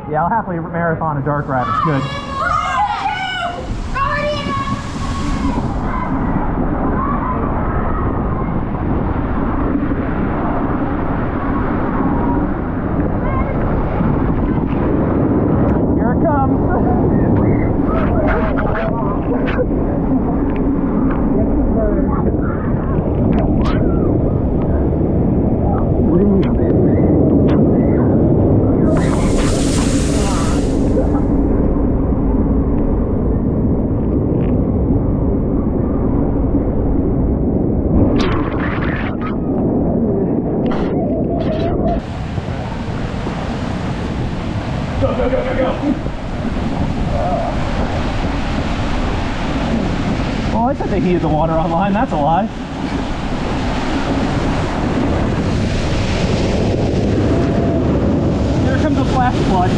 Yeah, I'll happily marathon a dark ride. It's good. Here it comes. Go, go, go, go, go! Oh, I said they heated the water online. That's a lie. Here comes a flash flood.